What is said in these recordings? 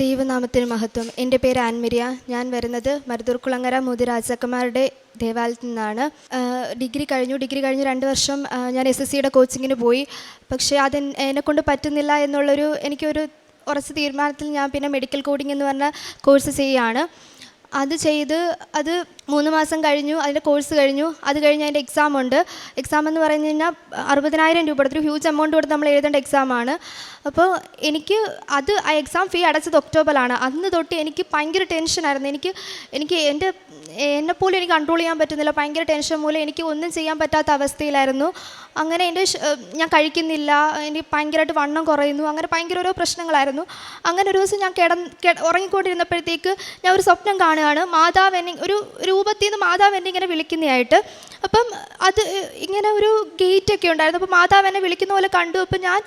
ദൈവനാമത്തിന് മഹത്വം. എൻ്റെ പേര് ആൻമരിയ. ഞാൻ വരുന്നത് മരുതൂർക്കുളങ്ങര മൂതി രാജാക്കന്മാരുടെ ദേവാലയത്തിൽ നിന്നാണ്. ഡിഗ്രി കഴിഞ്ഞു 2 വർഷം ഞാൻ SSCയുടെ കോച്ചിങ്ങിന് പോയി. പക്ഷേ എന്നെക്കൊണ്ട് പറ്റുന്നില്ല എന്നുള്ളൊരു എനിക്കൊരു ഉറച്ച തീരുമാനത്തിൽ ഞാൻ പിന്നെ മെഡിക്കൽ കോഡിംഗ് എന്ന് പറഞ്ഞ കോഴ്സ് ചെയ്യുകയാണ്. അത് 3 മാസം കഴിഞ്ഞു. അതിൻ്റെ കോഴ്സ് കഴിഞ്ഞു. അത് കഴിഞ്ഞ് അതിൻ്റെ എക്സാമുണ്ട്. എക്സാം എന്ന് പറഞ്ഞു കഴിഞ്ഞാൽ 60,000 രൂപ കൊടുത്തൊരു ഹ്യൂജ് എമൗണ്ട് കൊടുത്ത് നമ്മൾ എഴുതേണ്ട എക്സാമാണ്. അപ്പോൾ ആ എക്സാം ഫീ അടച്ചത് ഒക്ടോബറിലാണ്. അന്ന് തൊട്ട് എനിക്ക് ഭയങ്കര ടെൻഷനായിരുന്നു. എനിക്ക് എന്നെപ്പോലും എനിക്ക് കൺട്രോൾ ചെയ്യാൻ പറ്റുന്നില്ല. ഭയങ്കര ടെൻഷൻ മൂലം എനിക്ക് ഒന്നും ചെയ്യാൻ പറ്റാത്ത അവസ്ഥയിലായിരുന്നു. അങ്ങനെ ഞാൻ കഴിക്കുന്നില്ല, എനിക്ക് ഭയങ്കരമായിട്ട് വണ്ണം കുറയുന്നു, അങ്ങനെ ഭയങ്കര ഓരോ പ്രശ്നങ്ങളായിരുന്നു. അങ്ങനെ ഒരു ദിവസം ഞാൻ ഉറങ്ങിക്കൊണ്ടിരുന്നപ്പോഴത്തേക്ക് ഞാൻ ഒരു സ്വപ്നം കാണുകയാണ്. മാതാവ് എന്നെ ഒരു രൂപത്തിൽ നിന്ന് മാതാവ് എന്നെ ഇങ്ങനെ വിളിക്കുന്നതായിട്ട്. അപ്പം അത് ഇങ്ങനെ ഒരു ഗേറ്റൊക്കെ ഉണ്ടായിരുന്നു. അപ്പോൾ മാതാവ് എന്നെ വിളിക്കുന്ന പോലെ കണ്ടു. അപ്പോൾ ഞാൻ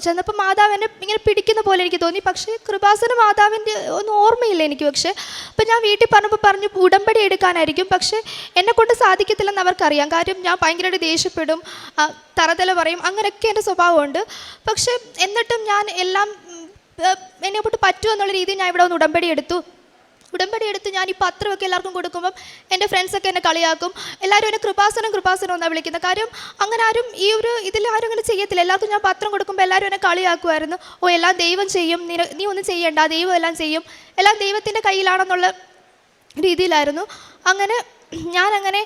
ചെന്നപ്പോൾ മാതാവ് എന്നെ ഇങ്ങനെ പിടിക്കുന്ന പോലെ എനിക്ക് തോന്നി. പക്ഷേ കൃപാസന മാതാവിൻ്റെ ഒന്നും ഓർമ്മയില്ല എനിക്ക്. പക്ഷേ അപ്പം ഞാൻ വീട്ടിൽ പറഞ്ഞു ഉടമ്പടി എടുക്കാനായിരിക്കും. പക്ഷേ എന്നെക്കൊണ്ട് സാധിക്കത്തില്ലെന്ന് അവർക്കറിയാം. കാര്യം ഞാൻ ഭയങ്കരമായിട്ട് ദേഷ്യപ്പെടും, തറതല പറയും, അങ്ങനെയൊക്കെ എൻ്റെ സ്വഭാവമുണ്ട്. പക്ഷേ എന്നിട്ടും ഞാൻ എല്ലാം എന്നെക്കൊണ്ട് പറ്റുമെന്നുള്ള രീതിയിൽ ഞാൻ ഇവിടെ ഒന്ന് ഉടമ്പടി എടുത്തു. ഞാൻ ഈ പത്രമൊക്കെ എല്ലാവർക്കും കൊടുക്കുമ്പം എൻ്റെ ഫ്രണ്ട്സൊക്കെ എന്നെ കളിയാക്കും. എല്ലാവരും എന്നെ കൃപാസനം എന്നാണ് വിളിക്കുന്നത്. കാര്യം അങ്ങനെ ആരും ഇതിലാരും അങ്ങനെ ചെയ്യത്തില്ല. എല്ലാവർക്കും ഞാൻ പത്രം കൊടുക്കുമ്പോൾ എല്ലാവരും എന്നെ കളിയാക്കുമായിരുന്നു. എല്ലാം ദൈവം ചെയ്യും, നീ ഒന്നും ചെയ്യണ്ട, ദൈവം എല്ലാം ചെയ്യും, എല്ലാം ദൈവത്തിൻ്റെ കയ്യിലാണെന്നുള്ള രീതിയിലായിരുന്നു. അങ്ങനെ ഞാനങ്ങനെ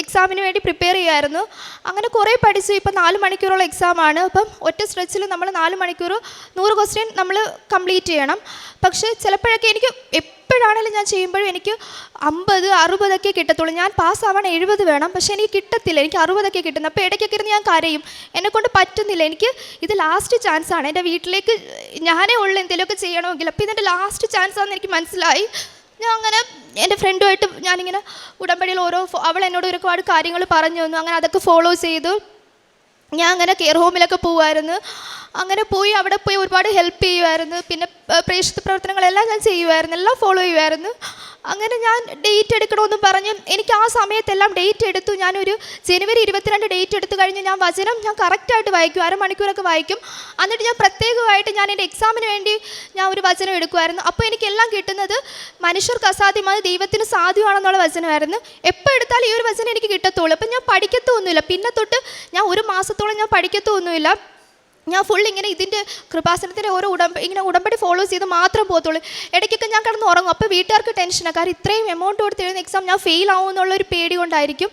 എക്സാമിന് വേണ്ടി പ്രിപ്പയർ ചെയ്യുമായിരുന്നു. അങ്ങനെ കുറേ പഠിച്ചു. ഇപ്പം 4 മണിക്കൂറുള്ള എക്സാമാണ്. അപ്പം ഒറ്റ സ്ട്രെച്ചിൽ നമ്മൾ 4 മണിക്കൂർ 100 ക്വസ്റ്റ്യൻ നമ്മൾ കംപ്ലീറ്റ് ചെയ്യണം. പക്ഷേ ചിലപ്പോഴൊക്കെ എപ്പോഴാണെങ്കിലും ഞാൻ ചെയ്യുമ്പോഴും എനിക്ക് 50, 60 കിട്ടത്തുള്ളൂ. ഞാൻ പാസ്സാവാൻ 70 വേണം. പക്ഷേ എനിക്ക് കിട്ടത്തില്ല, എനിക്ക് 60 കിട്ടുന്നത്. അപ്പോൾ ഇടയ്ക്കൊക്കെ ഇരുന്ന് ഞാൻ കരയും, എന്നെക്കൊണ്ട് പറ്റുന്നില്ല. ഇത് ലാസ്റ്റ് ചാൻസാണ്. എൻ്റെ വീട്ടിലേക്ക് ഞാനേ ഉള്ളൂ എന്തെങ്കിലുമൊക്കെ ചെയ്യണമെങ്കിൽ. അപ്പോൾ ഇതിൻ്റെ ലാസ്റ്റ് ചാൻസാണെന്ന് എനിക്ക് മനസ്സിലായി. ഞാൻ അങ്ങനെ എൻ്റെ ഫ്രണ്ടുമായിട്ട് ഞാനിങ്ങനെ ഉടമ്പടിയിൽ അവൾ എന്നോട് ഒരുപാട് കാര്യങ്ങൾ പറഞ്ഞു തന്നു. അങ്ങനെ അതൊക്കെ ഫോളോ ചെയ്തു. ഞാൻ അങ്ങനെ കെയർ ഹോമിലൊക്കെ പോകുമായിരുന്നു. അങ്ങനെ അവിടെ പോയി ഒരുപാട് ഹെൽപ്പ് ചെയ്യുമായിരുന്നു. പിന്നെ പ്രേക്ഷിത പ്രവർത്തനങ്ങളെല്ലാം ഞാൻ ചെയ്യുമായിരുന്നു, എല്ലാം ഫോളോ ചെയ്യുമായിരുന്നു. അങ്ങനെ ഞാൻ ഡേറ്റ് എടുക്കണമെന്ന് പറഞ്ഞ് എനിക്ക് ആ സമയത്തെല്ലാം ഡേറ്റ് എടുത്തു. ഞാനൊരു ജനുവരി 22 ഡേറ്റ് എടുത്തു കഴിഞ്ഞ് ഞാൻ വചനം കറക്റ്റായിട്ട് വായിക്കും, അരമണിക്കൂറൊക്കെ വായിക്കും. എന്നിട്ട് ഞാൻ പ്രത്യേകമായിട്ട് ഞാൻ എൻ്റെ എക്സാമിന് വേണ്ടി ഞാൻ ഒരു വചനം എടുക്കുമായിരുന്നു. അപ്പോൾ എനിക്കെല്ലാം കിട്ടുന്നത് മനുഷ്യർക്ക് അസാധ്യമാണ് ദൈവത്തിന് സാധ്യമാണെന്നുള്ള വചനമായിരുന്നു. എപ്പോൾ എടുത്താലും ഈ ഒരു വചനം എനിക്ക് കിട്ടത്തുള്ളൂ. അപ്പം ഞാൻ പഠിക്കത്തൊന്നുമില്ല. പിന്നെ തൊട്ട് ഞാൻ 1 മാസത്തോളം ഞാൻ പഠിക്കത്തൊന്നുമില്ല. ഞാൻ ഫുൾ ഇങ്ങനെ ഇതിൻ്റെ കൃപാസനത്തിൻ്റെ ഓരോ ഉടമ്പടി ഫോളോ ചെയ്ത് മാത്രം പോകത്തുള്ളൂ. ഇടയ്ക്കൊക്കെ ഞാൻ കിടന്ന് ഉറങ്ങും. അപ്പോൾ വീട്ടുകാർക്ക് ടെൻഷനാണ്. കാരണം ഇത്രയും എമൗണ്ട് കൊടുത്ത് എഴുതുന്ന എക്സാം ഞാൻ ഫെയിൽ ആവുമെന്നുള്ളൊരു പേടി കൊണ്ടായിരിക്കും.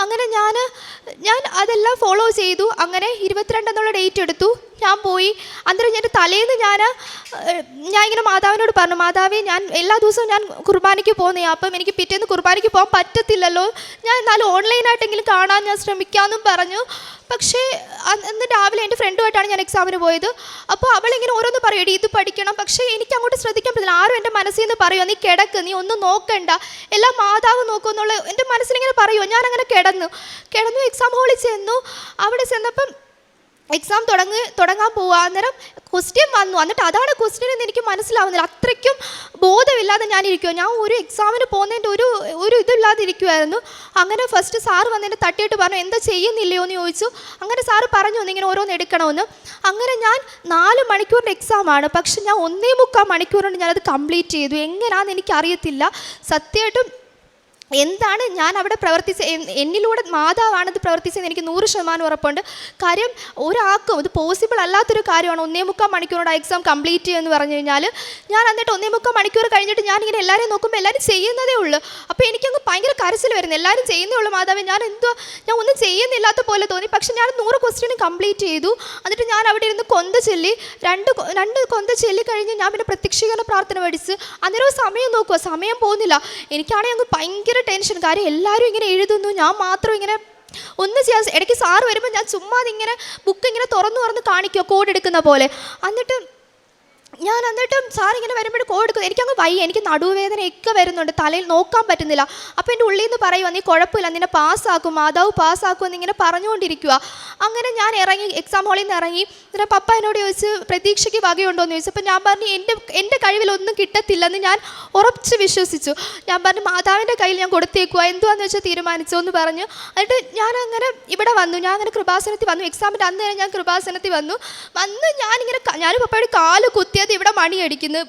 അങ്ങനെ ഞാൻ അതെല്ലാം ഫോളോ ചെയ്തു. അങ്ങനെ 22 എന്നുള്ള ഡേറ്റ് എടുത്തു. ഞാൻ പോയി. അന്നേരം എൻ്റെ തലേന്ന് ഞാൻ ഇങ്ങനെ മാതാവിനോട് പറഞ്ഞു, മാതാവേ, ഞാൻ എല്ലാ ദിവസവും ഞാൻ കുർബാനയ്ക്ക് പോകുന്നതാണ്. അപ്പം എനിക്ക് പിറ്റേന്ന് കുർബാനയ്ക്ക് പോകാൻ പറ്റത്തില്ലല്ലോ, ഞാൻ എന്നാലും ഓൺലൈനായിട്ടെങ്കിലും കാണാൻ ഞാൻ ശ്രമിക്കാമെന്നും പറഞ്ഞു. പക്ഷേ അന്ന് രാവിലെ എൻ്റെ ഫ്രണ്ടുമായിട്ടാണ് ഞാൻ എക്സാമിന് പോയത്. അപ്പോൾ അവളിങ്ങനെ ഓരോന്ന് പറയും, ഇത് പഠിക്കണം. പക്ഷേ എനിക്ക് അങ്ങോട്ട് ശ്രദ്ധിക്കാൻ പറ്റില്ല. ആരും എൻ്റെ മനസ്സിൽ നിന്ന് പറയുമോ, നീ കിടക്ക്, നീ ഒന്നും നോക്കണ്ട, എല്ലാം മാതാവ് നോക്കുമെന്നുള്ള എൻ്റെ മനസ്സിലിങ്ങനെ പറയുമോ. ഞാനങ്ങനെ കിടന്നു എക്സാം ഹാളിൽ ചെന്നു. അവിടെ ചെന്നപ്പം എക്സാം തുടങ്ങാൻ പോവുക. അന്നേരം ക്വസ്റ്റ്യൻ വന്നു. എന്നിട്ട് അതാണ് ക്വസ്റ്റ്യൻ എന്ന് എനിക്ക് മനസ്സിലാവുന്നില്ല. അത്രയ്ക്കും ബോധമില്ലാതെ ഞാനിരിക്കുമോ. ഞാൻ ഒരു എക്സാമിന് പോകുന്നതിൻ്റെ ഒരു ഇതില്ലാതെ ഇരിക്കുമായിരുന്നു. അങ്ങനെ ഫസ്റ്റ് സാറ് വന്നതിൻ്റെ തട്ടിയിട്ട് പറഞ്ഞു, എന്താ ചെയ്യുന്നില്ലയോ എന്ന് ചോദിച്ചു. അങ്ങനെ സാറ് പറഞ്ഞു ഇങ്ങനെ ഓരോന്ന് എടുക്കണമെന്ന്. അങ്ങനെ ഞാൻ 4 മണിക്കൂറിൻ്റെ എക്സാമാണ്. പക്ഷെ ഞാൻ 1.25 മണിക്കൂർ കൊണ്ട് ഞാനത് കംപ്ലീറ്റ് ചെയ്തു. എങ്ങനെയാണെന്ന് എനിക്കറിയത്തില്ല. സത്യമായിട്ടും എന്താണ് ഞാൻ അവിടെ എന്നിലൂടെ മാതാവാണത് പ്രവർത്തിച്ചതെന്ന് എനിക്ക് 100% ഉറപ്പുണ്ട്. കാര്യം ഒരാൾക്കും ഇത് പോസിബിൾ അല്ലാത്തൊരു കാര്യമാണ് 1.25 മണിക്കൂറോടെ ആ എക്സാം കംപ്ലീറ്റ് ചെയ്യുമെന്ന് പറഞ്ഞു കഴിഞ്ഞാൽ. ഞാൻ എന്നിട്ട് 1.25 മണിക്കൂർ കഴിഞ്ഞിട്ട് ഞാനിങ്ങനെ എല്ലാവരെയും നോക്കുമ്പോൾ എല്ലാവരും ചെയ്യുന്നതേ ഉള്ളൂ. അപ്പോൾ എനിക്കങ്ങ് ഭയങ്കര കരച്ചിൽ വരുന്നു. എല്ലാവരും ചെയ്യുന്നേ ഉള്ളൂ മാതാവേ, ഞാൻ ഒന്നും ചെയ്യുന്നില്ലാത്ത പോലെ തോന്നി. പക്ഷെ ഞാൻ 100 ക്വസ്റ്റ്യൻ കംപ്ലീറ്റ് ചെയ്തു. എന്നിട്ട് ഞാൻ അവിടെ ഇരുന്ന് കൊന്ത ചൊല്ലി, രണ്ട് കൊന്ത ചൊല്ലി കഴിഞ്ഞ് ഞാൻ പിന്നെ പ്രത്യക്ഷീകരണ പ്രാർത്ഥന പഠിച്ച്. അന്നേരം സമയം നോക്കുക, സമയം പോകുന്നില്ല. എനിക്കാണെങ്കിൽ അങ്ങ് ഭയങ്കര ടെൻഷൻ. കാര്യം എല്ലാവരും ഇങ്ങനെ എഴുതുന്നു, ഞാൻ മാത്രം ഇങ്ങനെ ഒന്നും ചെയ്യാൻ. ഇടയ്ക്ക് സാറ് വരുമ്പോൾ ഞാൻ ചുമ്മാ ഇങ്ങനെ ബുക്ക് ഇങ്ങനെ തുറന്ന് കാണിക്കുക, കോഡ് എടുക്കുന്ന പോലെ. എന്നിട്ടും സാറിങ്ങനെ വരുമ്പോഴും കോഡ് എടുക്കും. എനിക്കങ്ങ് വയ്യ, എനിക്ക് നടുവേദനയൊക്കെ വരുന്നുണ്ട്, തലയിൽ നോക്കാൻ പറ്റുന്നില്ല. അപ്പോൾ എൻ്റെ ഉള്ളിൽ നിന്ന് പറയുക, നീ കുഴപ്പമില്ല, നിന്നെ പാസ്സാക്കും, മാതാവ് പാസ്സാക്കും എന്നിങ്ങനെ പറഞ്ഞുകൊണ്ടിരിക്കുക. അങ്ങനെ ഞാൻ ഇറങ്ങി, എക്സാം ഹാളിൽ നിന്ന് ഇറങ്ങി. എന്നിട്ട് പപ്പ എന്നോട് ചോദിച്ച്, പ്രതീക്ഷയ്ക്ക് വകയുണ്ടോ എന്ന് ചോദിച്ചു. അപ്പോൾ ഞാൻ പറഞ്ഞു, എൻ്റെ കഴിവിലൊന്നും കിട്ടത്തില്ലെന്ന് ഞാൻ ഉറച്ച് വിശ്വസിച്ചു. ഞാൻ പറഞ്ഞു, മാതാവിൻ്റെ കയ്യിൽ ഞാൻ കൊടുത്തേക്കുക, എന്തുവാന്ന് വെച്ചാൽ തീരുമാനിച്ചോ എന്ന് പറഞ്ഞു. എന്നിട്ട് ഞാനങ്ങനെ ഇവിടെ വന്നു. ഞാൻ അങ്ങനെ കൃപാസനത്തിൽ വന്നു. എക്സാമിൻ്റെ അന്ന് തന്നെ ഞാൻ കൃപാസനത്തിൽ വന്ന് ഞാനിങ്ങനെ പപ്പയുടെ കാല് കുത്തിയ സമയത്ത് ഇവിടെ മണി അടിക്കുന്നു,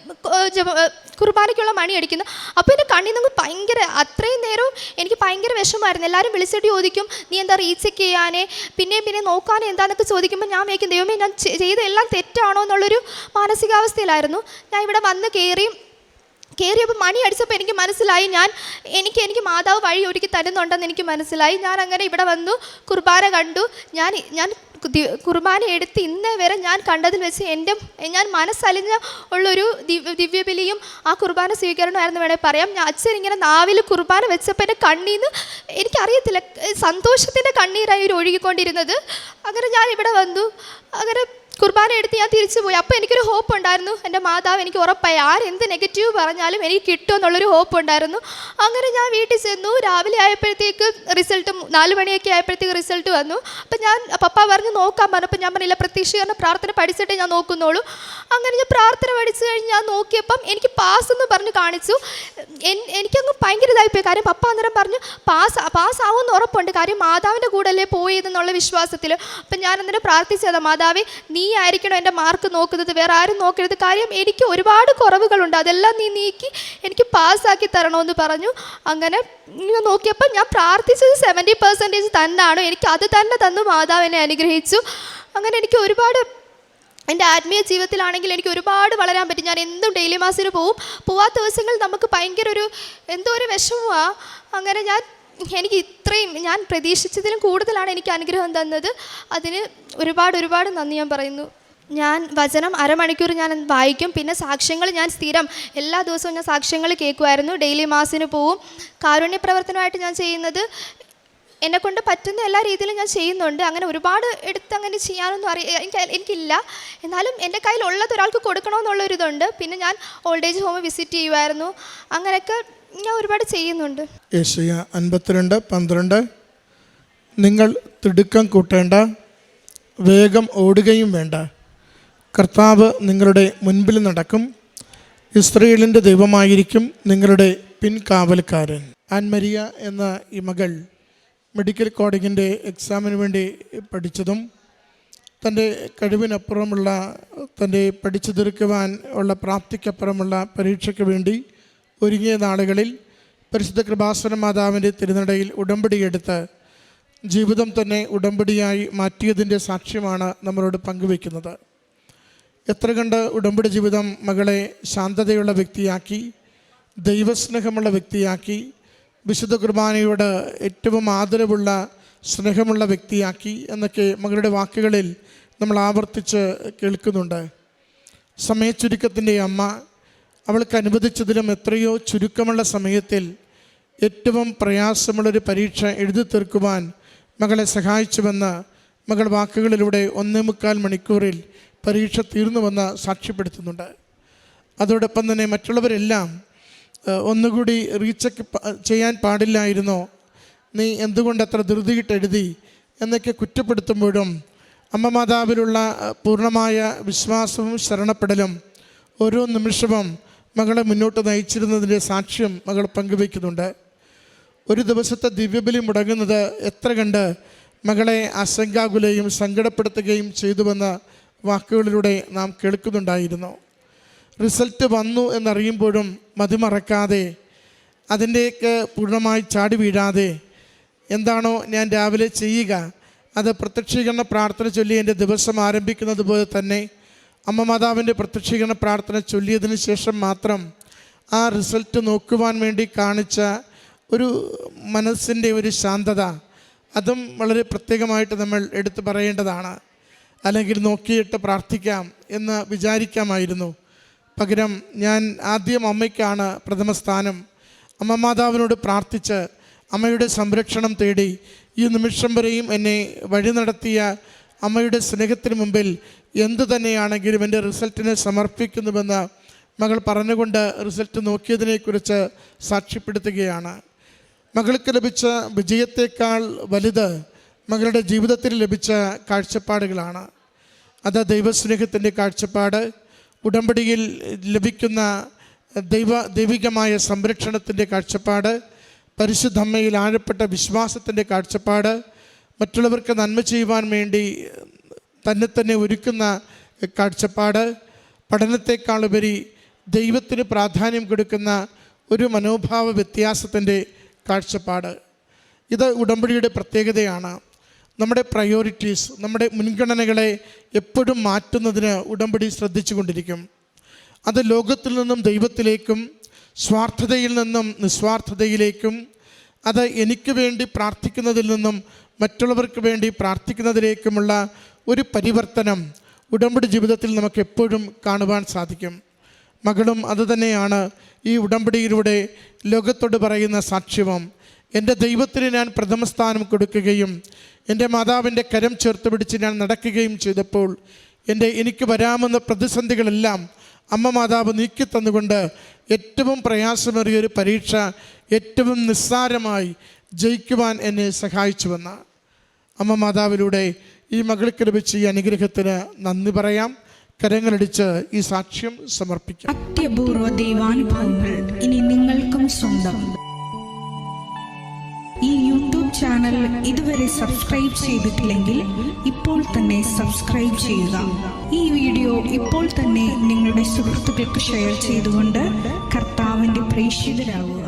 കുർബാനയ്ക്കുള്ള മണി അടിക്കുന്നു. അപ്പോൾ എൻ്റെ കണ്ണിൽ നിന്ന് ഭയങ്കര, അത്രയും നേരവും എനിക്ക് ഭയങ്കര വിഷമമായിരുന്നു. എല്ലാവരും വിളിച്ചിട്ട് ചോദിക്കും നീ എന്താ റീചെക്ക് ചെയ്യാനേ, പിന്നെ നോക്കാനേ എന്താണെന്നൊക്കെ ചോദിക്കുമ്പോൾ ഞാൻ വിചാരിക്കും ദൈവമേ ഞാൻ ചെയ്തെല്ലാം തെറ്റാണോ എന്നുള്ളൊരു മാനസികാവസ്ഥയിലായിരുന്നു. ഞാൻ ഇവിടെ വന്ന് കയറിയപ്പോൾ മണി അടിച്ചപ്പോൾ എനിക്ക് മനസ്സിലായി എനിക്ക് മാതാവ് വഴി ഒരുക്കി തരുന്നുണ്ടെന്ന് എനിക്ക് മനസ്സിലായി. ഞാൻ അങ്ങനെ ഇവിടെ വന്നു, കുർബാന കണ്ടു. ഞാൻ കുർബാന എടുത്ത് ഇന്നേ വരെ ഞാൻ കണ്ടതിൽ വെച്ച് ഞാൻ മനസ്സലിഞ്ഞ ഉള്ളൊരു ദിവ്യബലിയും ആ കുർബാന സ്വീകരണമായിരുന്നു വേണേൽ പറയാം. അച്ഛൻ ഇങ്ങനെ നാവിൽ കുർബാന വെച്ചപ്പോൾ എൻ്റെ കണ്ണീന്ന് എനിക്കറിയത്തില്ല, സന്തോഷത്തിൻ്റെ കണ്ണീരായി ഒഴുകിക്കൊണ്ടിരുന്നത്. അങ്ങനെ ഞാൻ ഇവിടെ വന്നു, അങ്ങനെ കുർബാന എടുത്ത് ഞാൻ തിരിച്ചു പോയി. അപ്പോൾ എനിക്കൊരു ഹോപ്പ് ഉണ്ടായിരുന്നു, എൻ്റെ മാതാവ് എനിക്ക് ഉറപ്പായി ആരെന്ത് നെഗറ്റീവ് പറഞ്ഞാലും എനിക്ക് കിട്ടുമെന്നുള്ളൊരു ഹോപ്പ് ഉണ്ടായിരുന്നു. അങ്ങനെ ഞാൻ വീട്ടിൽ ചെന്നു. രാവിലെ ആയപ്പോഴത്തേക്ക് റിസൾട്ട് 4 മണിയൊക്കെ ആയപ്പോഴത്തേക്ക് റിസൾട്ട് വന്നു. അപ്പം പപ്പ പറഞ്ഞ് നോക്കാൻ പറഞ്ഞപ്പോൾ ഞാൻ പറഞ്ഞില്ല, പ്രത്യക്ഷീകരണ പ്രാർത്ഥന പഠിച്ചിട്ടേ ഞാൻ നോക്കുന്നുള്ളൂ. അങ്ങനെ ഞാൻ പ്രാർത്ഥന പഠിച്ചു കഴിഞ്ഞ് ഞാൻ നോക്കിയപ്പം എനിക്ക് പാസ് എന്ന് പറഞ്ഞ് കാണിച്ചു. എനിക്കങ്ങ് ഭയങ്കര ഇതായിപ്പോയി. കാര്യം പപ്പ അന്നേരം പറഞ്ഞു പാസ്സാവുമെന്ന് ഉറപ്പുണ്ട്, കാര്യം മാതാവിൻ്റെ കൂടെ അല്ലേ പോയതെന്നുള്ള വിശ്വാസത്തിൽ. അപ്പം ഞാൻ അന്നേരം പ്രാർത്ഥിച്ചതാ, മാതാവേ നീ ആയിരിക്കണം എൻ്റെ മാർക്ക് നോക്കുന്നത്, വേറെ ആരും നോക്കരുത്, കാര്യം എനിക്ക് ഒരുപാട് കുറവുകളുണ്ട്, അതെല്ലാം നീ നീക്കി എനിക്ക് പാസ്സാക്കി തരണമെന്ന് പറഞ്ഞു. അങ്ങനെ നോക്കിയപ്പോൾ ഞാൻ പ്രാർത്ഥിച്ചത് 70% തന്നെയാണ്. എനിക്ക് അത് തന്നെ തന്നു മാതാവ് എന്നെ അനുഗ്രഹിച്ചു. അങ്ങനെ എനിക്ക് ഒരുപാട് എൻ്റെ ആത്മീയ ജീവിതത്തിലാണെങ്കിൽ എനിക്ക് ഒരുപാട് വളരാൻ പറ്റും. ഞാൻ എന്തും ഡെയിലി മാസിന് പോവാത്ത ദിവസങ്ങൾ നമുക്ക് ഭയങ്കര എന്തോ ഒരു വിഷമമാണ്. അങ്ങനെ എനിക്ക് ഇത്രയും ഞാൻ പ്രതീക്ഷിച്ചതിലും കൂടുതലാണ് എനിക്ക് അനുഗ്രഹം തന്നത്. അതിന് ഒരുപാട് നന്ദി ഞാൻ പറയുന്നു. ഞാൻ വചനം അരമണിക്കൂർ ഞാൻ വായിക്കും. പിന്നെ സാക്ഷ്യങ്ങൾ ഞാൻ സ്ഥിരം എല്ലാ ദിവസവും ഞാൻ സാക്ഷ്യങ്ങൾ കേൾക്കുമായിരുന്നു. ഡെയിലി മാസിന് പോവും. കാരുണ്യ പ്രവർത്തനമായിട്ട് ഞാൻ ചെയ്യുന്നത് എന്നെക്കൊണ്ട് പറ്റുന്ന എല്ലാ രീതിയിലും ഞാൻ ചെയ്യുന്നുണ്ട്. അങ്ങനെ ഒരുപാട് അങ്ങനെ ചെയ്യാനൊന്നും എനിക്കില്ല. എന്നാലും എൻ്റെ കയ്യിലുള്ളത് ഒരാൾക്ക് കൊടുക്കണമെന്നുള്ളൊരിതുണ്ട്. പിന്നെ ഞാൻ ഓൾഡ് ഏജ് ഹോം വിസിറ്റ് ചെയ്യുമായിരുന്നു. അങ്ങനെയൊക്കെ ഞാൻ ഒരുപാട് ചെയ്യുന്നുണ്ട്. യെശയ്യാ 52:12 നിങ്ങൾ തിടുക്കം കൂട്ടേണ്ട, വേഗം ഓടുകയും വേണ്ട, കർത്താവ് നിങ്ങളുടെ മുൻപിൽ നടക്കും, ഇസ്രായേലിൻ്റെ ദൈവമായിരിക്കും നിങ്ങളുടെ പിൻകാവൽക്കാരൻ. ആൻമരിയ എന്ന ഈ മകൾ മെഡിക്കൽ കോഡിങ്ങിൻ്റെ എക്സാമിന് വേണ്ടി പഠിച്ചതും തൻ്റെ കഴിവിനപ്പുറമുള്ള, തൻ്റെ പഠിച്ചു തീർക്കുവാൻ ഉള്ള പ്രാപ്തിക്കപ്പുറമുള്ള പരീക്ഷയ്ക്ക് വേണ്ടി ഒരുങ്ങിയ നാളുകളിൽ പരിശുദ്ധ കൃപാസന മാതാവിൻ്റെ തിരുനടയിൽ ഉടമ്പടിയെടുത്ത് ജീവിതം തന്നെ ഉടമ്പടിയായി മാറ്റിയതിൻ്റെ സാക്ഷ്യമാണ് നമ്മളോട് പങ്കുവയ്ക്കുന്നത്. എത്ര കണ്ട് ഉടമ്പടി ജീവിതം മകളെ ശാന്തതയുള്ള വ്യക്തിയാക്കി, ദൈവസ്നേഹമുള്ള വ്യക്തിയാക്കി, വിശുദ്ധ കുർബാനയോട് ഏറ്റവും ആദരവുള്ള സ്നേഹമുള്ള വ്യക്തിയാക്കി എന്നൊക്കെ മകളുടെ വാക്കുകളിൽ നമ്മൾ ആവർത്തിച്ച് കേൾക്കുന്നുണ്ട്. സമയച്ചുരുക്കത്തിൻ്റെ അമ്മ അവൾക്ക് അനുവദിച്ചതിലും എത്രയോ ചുരുക്കമുള്ള സമയത്തിൽ ഏറ്റവും പ്രയാസമുള്ളൊരു പരീക്ഷ എഴുതി തീർക്കുവാൻ മകളെ സഹായിച്ചുവെന്ന് മകൾ വാക്കുകളിലൂടെ 1.25 മണിക്കൂറിൽ പരീക്ഷ തീർന്നുവെന്ന് സാക്ഷ്യപ്പെടുത്തുന്നുണ്ട്. അതോടൊപ്പം തന്നെ മറ്റുള്ളവരെല്ലാം ഒന്നുകൂടി റീചെക്ക് ചെയ്യാൻ പാടില്ലായിരുന്നോ, നീ എന്തുകൊണ്ട് അത്ര ധൃതിയിട്ട് എഴുതി എന്നൊക്കെ കുറ്റപ്പെടുത്തുമ്പോഴും അമ്മ മാതാവിലുള്ള പൂർണ്ണമായ വിശ്വാസവും ശരണപ്പെടലും ഓരോ നിമിഷവും മകളെ മുന്നോട്ട് നയിച്ചിരുന്നതിൻ്റെ സാക്ഷ്യം മകൾ പങ്കുവയ്ക്കുന്നുണ്ട്. ഒരു ദിവസത്തെ ദിവ്യബലി മുടങ്ങുന്നത് എത്ര കണ്ട് മകളെ ആശങ്കാകുലയും സങ്കടപ്പെടുത്തുകയും ചെയ്തുവെന്ന വാക്കുകളിലൂടെ നാം കേൾക്കുന്നുണ്ടായിരുന്നു. റിസൾട്ട് വന്നു എന്നറിയുമ്പോഴും മതിമറക്കാതെ, അതിൻ്റെയൊക്കെ പൂർണ്ണമായി ചാടി വീഴാതെ, എന്താണോ ഞാൻ രാവിലെ ചെയ്യുക അത് പ്രത്യക്ഷീകരണ പ്രാർത്ഥന ചൊല്ലി എൻ്റെ ദിവസം ആരംഭിക്കുന്നത് പോലെ തന്നെ അമ്മ മാതാവിൻ്റെ പ്രത്യക്ഷീകരണ പ്രാർത്ഥന ചൊല്ലിയതിന് ശേഷം മാത്രം ആ റിസൾട്ട് നോക്കുവാൻ വേണ്ടി കാണിച്ച ഒരു മനസ്സിൻ്റെ ഒരു ശാന്തത, അതും വളരെ പ്രത്യേകമായിട്ട് നമ്മൾ എടുത്തു പറയേണ്ടതാണ്. അല്ലെങ്കിൽ നോക്കിയിട്ട് പ്രാർത്ഥിക്കാം എന്ന് വിചാരിക്കാമായിരുന്നു. പകരം ഞാൻ ആദ്യം അമ്മയ്ക്കാണ് പ്രഥമ സ്ഥാനം. അമ്മ മാതാവിനോട് പ്രാർത്ഥിച്ച് അമ്മയുടെ സംരക്ഷണം തേടി ഈ നിമിഷം വരെയും എന്നെ വഴി നടത്തിയ അമ്മയുടെ സ്നേഹത്തിന് മുമ്പിൽ എന്തു തന്നെയാണെങ്കിലും എൻ്റെ റിസൾട്ടിനെ സമർപ്പിക്കുന്നുവെന്ന് മകൾ പറഞ്ഞുകൊണ്ട് റിസൾട്ട് നോക്കിയതിനെക്കുറിച്ച് സാക്ഷ്യപ്പെടുത്തുകയാണ്. മകൾക്ക് ലഭിച്ച വിജയത്തേക്കാൾ വലുത് മകളുടെ ജീവിതത്തിൽ ലഭിച്ച കാഴ്ചപ്പാടുകളാണ്. അത് ദൈവസ്നേഹത്തിൻ്റെ കാഴ്ചപ്പാട്, ഉടമ്പടിയിൽ ലഭിക്കുന്ന ദൈവികമായ സംരക്ഷണത്തിൻ്റെ കാഴ്ചപ്പാട്, പരിശുദ്ധമ്മയിൽ ആഴപ്പെട്ട വിശ്വാസത്തിൻ്റെ കാഴ്ചപ്പാട്, മറ്റുള്ളവർക്ക് നന്മ ചെയ്യുവാൻ വേണ്ടി തന്നെ ഒരുക്കുന്ന കാഴ്ചപ്പാട്, പഠനത്തെക്കാളുപരി ദൈവത്തിന് പ്രാധാന്യം കൊടുക്കുന്ന ഒരു മനോഭാവ വ്യത്യാസത്തിൻ്റെ കാഴ്ചപ്പാട്. ഇത് ഉടമ്പടിയുടെ പ്രത്യേകതയാണ്. നമ്മുടെ പ്രയോറിറ്റീസ്, നമ്മുടെ മുൻഗണനകളെ എപ്പോഴും മാറ്റുന്നതിന് ഉടമ്പടി ശ്രദ്ധിച്ചു കൊണ്ടിരിക്കും. അത് ലോകത്തിൽ നിന്നും ദൈവത്തിലേക്കും, സ്വാർത്ഥതയിൽ നിന്നും നിസ്വാർത്ഥതയിലേക്കും, അത് എനിക്ക് വേണ്ടി പ്രാർത്ഥിക്കുന്നതിൽ നിന്നും മറ്റുള്ളവർക്ക് വേണ്ടി പ്രാർത്ഥിക്കുന്നതിലേക്കുമുള്ള ഒരു പരിവർത്തനം ഉടമ്പടി ജീവിതത്തിൽ നമുക്ക് എപ്പോഴും കാണുവാൻ സാധിക്കും. മകളും അതുതന്നെയാണ് ഈ ഉടമ്പടിയിലൂടെ ലോകത്തോട് പറയുന്ന സാക്ഷ്യവും. എൻ്റെ ദൈവത്തിന് ഞാൻ പ്രഥമ സ്ഥാനം കൊടുക്കുകയും എൻ്റെ മാതാവിൻ്റെ കരം ചേർത്ത് പിടിച്ച് ഞാൻ നടക്കുകയും ചെയ്തപ്പോൾ എനിക്ക് വരാമെന്ന പ്രതിസന്ധികളെല്ലാം അമ്മ മാതാവ് നീക്കി തന്നുകൊണ്ട് ഏറ്റവും പ്രയാസമേറിയൊരു പരീക്ഷ ഏറ്റവും നിസ്സാരമായി ജയിക്കുവാൻ എന്നെ സഹായിച്ചുവെന്ന അമ്മ മാതാവിലൂടെ ഈ മകൾക്ക് ലഭിച്ച ഈ അനുഗ്രഹത്തിന് നന്ദി പറയാം. കരങ്ങളടിച്ച് ഈ സാക്ഷ്യം സമർപ്പിക്കാം. അത്യപൂർവ ദൈവാനുഭവങ്ങൾ ഇനി നിങ്ങൾക്കും സ്വന്തം. ഈ യൂട്യൂബ് ചാനൽ ഇതുവരെ സബ്സ്ക്രൈബ് ചെയ്തിട്ടില്ലെങ്കിൽ ഇപ്പോൾ തന്നെ സബ്സ്ക്രൈബ് ചെയ്യുക. ഈ വീഡിയോ ഇപ്പോൾ തന്നെ നിങ്ങളുടെ സുഹൃത്തുക്കൾക്ക് ഷെയർ ചെയ്തുകൊണ്ട് കർത്താവിൻ്റെ പ്രേക്ഷിതരാകുക.